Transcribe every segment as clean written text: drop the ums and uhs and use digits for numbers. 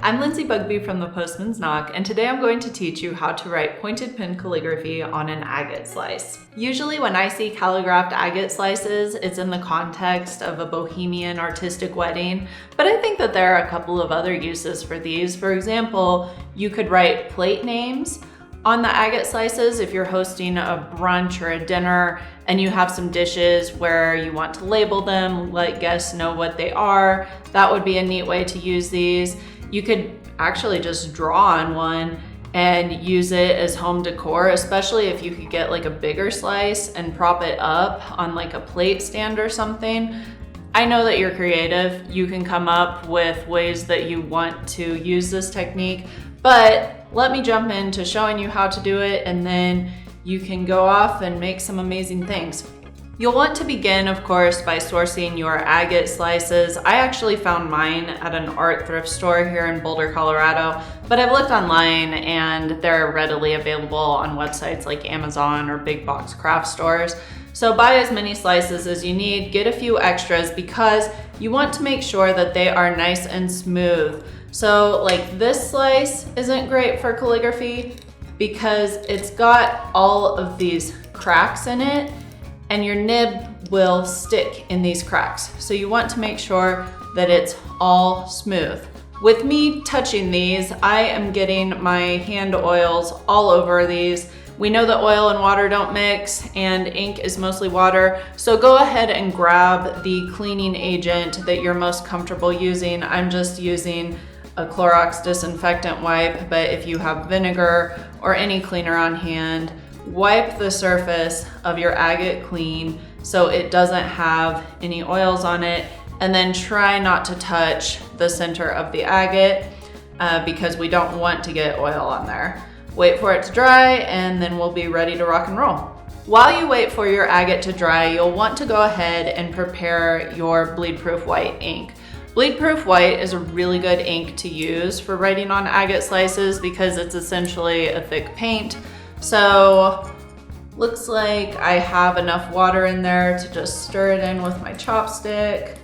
I'm Lindsay Bugby from the Postman's Knock, and today I'm going to teach you how to write pointed pen calligraphy on an agate slice. Usually when I see calligraphed agate slices, it's in the context of a bohemian artistic wedding, but I think that there are a couple of other uses for these. For example, you could write plate names on the agate slices if you're hosting a brunch or a dinner and you have some dishes where you want to label them, let guests know what they are. That would be a neat way to use these. You could actually just draw on one and use it as home decor, especially if you could get like a bigger slice and prop it up on like a plate stand or something. I know that you're creative. You can come up with ways that you want to use this technique, but let me jump into showing you how to do it, and then you can go off and make some amazing things. You'll want to begin, of course, by sourcing your agate slices. I actually found mine at an art thrift store here in Boulder, Colorado, but I've looked online and they're readily available on websites like Amazon or big box craft stores. So buy as many slices as you need, get a few extras because you want to make sure that they are nice and smooth. So like this slice isn't great for calligraphy because it's got all of these cracks in it, and your nib will stick in these cracks. So you want to make sure that it's all smooth. With me touching these, I am getting my hand oils all over these. We know that oil and water don't mix, and ink is mostly water. So go ahead and grab the cleaning agent that you're most comfortable using. I'm just using a Clorox disinfectant wipe, but if you have vinegar or any cleaner on hand, wipe the surface of your agate clean so it doesn't have any oils on it, and then try not to touch the center of the agate because we don't want to get oil on there. Wait for it to dry and then we'll be ready to rock and roll. While you wait for your agate to dry, you'll want to go ahead and prepare your bleed-proof white ink. Bleed-proof white is a really good ink to use for writing on agate slices because it's essentially a thick paint. So looks like I have enough water in there to just stir it in with my chopstick.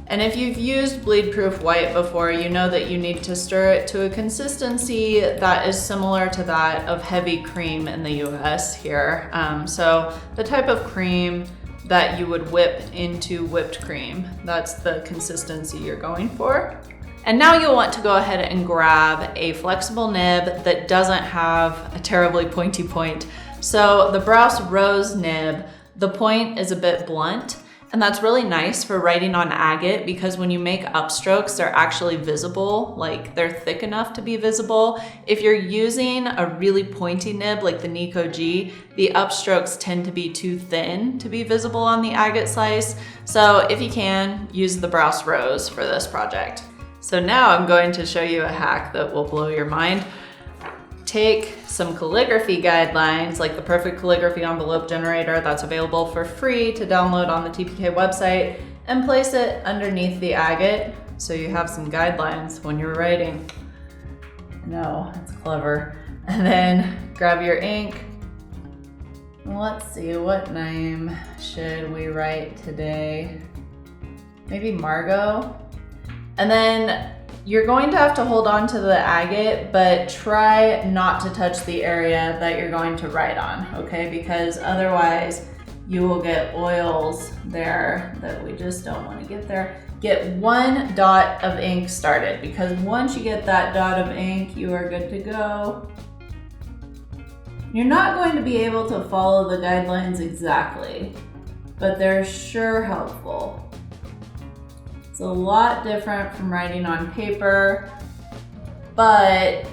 And if you've used bleed-proof white before, you know that you need to stir it to a consistency that is similar to that of heavy cream in the US here. So the type of cream that you would whip into whipped cream, that's the consistency you're going for. And now you'll want to go ahead and grab a flexible nib that doesn't have a terribly pointy point. So the Browse Rose nib, the point is a bit blunt, and that's really nice for writing on agate because when you make upstrokes, they're actually visible, like they're thick enough to be visible. If you're using a really pointy nib like the Nico G, the upstrokes tend to be too thin to be visible on the agate slice. So if you can, use the Browse Rose for this project. So now I'm going to show you a hack that will blow your mind. Take some calligraphy guidelines, like the Perfect Calligraphy Envelope Generator that's available for free to download on the TPK website, and place it underneath the agate so you have some guidelines when you're writing. No, it's clever. And then grab your ink. Let's see, what name should we write today? Maybe Margot? And then you're going to have to hold on to the agate, but try not to touch the area that you're going to write on, okay? Because otherwise you will get oils there that we just don't want to get there. Get one dot of ink started, because once you get that dot of ink, you are good to go. You're not going to be able to follow the guidelines exactly, but they're sure helpful. It's a lot different from writing on paper, but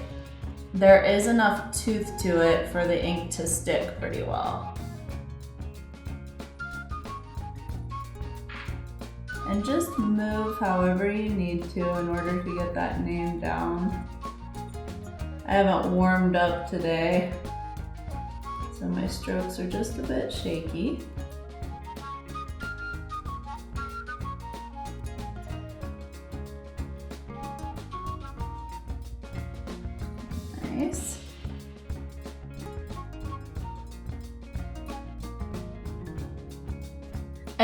there is enough tooth to it for the ink to stick pretty well. And just move however you need to in order to get that name down. I haven't warmed up today, so my strokes are just a bit shaky. Nice.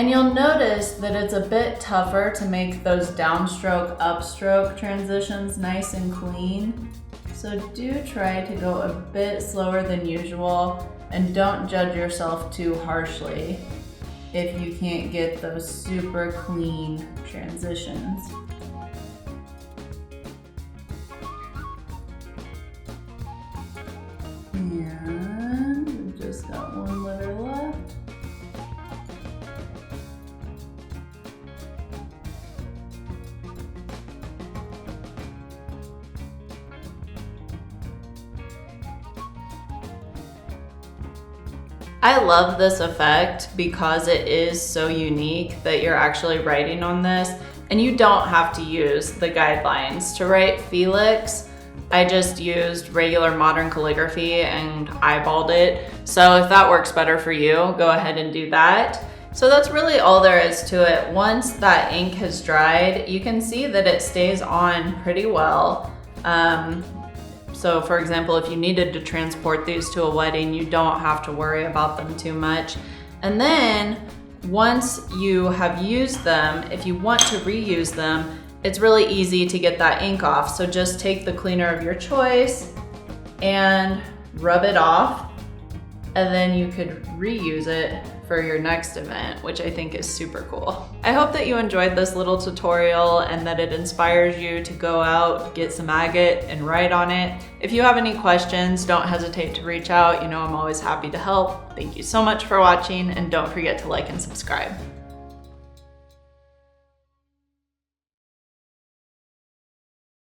And you'll notice that it's a bit tougher to make those downstroke, upstroke transitions nice and clean. So do try to go a bit slower than usual and don't judge yourself too harshly if you can't get those super clean transitions. And we've just got one letter left. I love this effect because it is so unique that you're actually writing on this, and you don't have to use the guidelines. To write Felix, I just used regular modern calligraphy and eyeballed it. So if that works better for you, go ahead and do that. So that's really all there is to it. Once that ink has dried, you can see that it stays on pretty well. So for example, if you needed to transport these to a wedding, you don't have to worry about them too much. And then once you have used them, if you want to reuse them, it's really easy to get that ink off. So just take the cleaner of your choice and rub it off, and then you could reuse it for your next event, which I think is super cool. I hope that you enjoyed this little tutorial and that it inspires you to go out, get some agate, and write on it. If you have any questions, don't hesitate to reach out. You know I'm always happy to help. Thank you so much for watching, and don't forget to like and subscribe.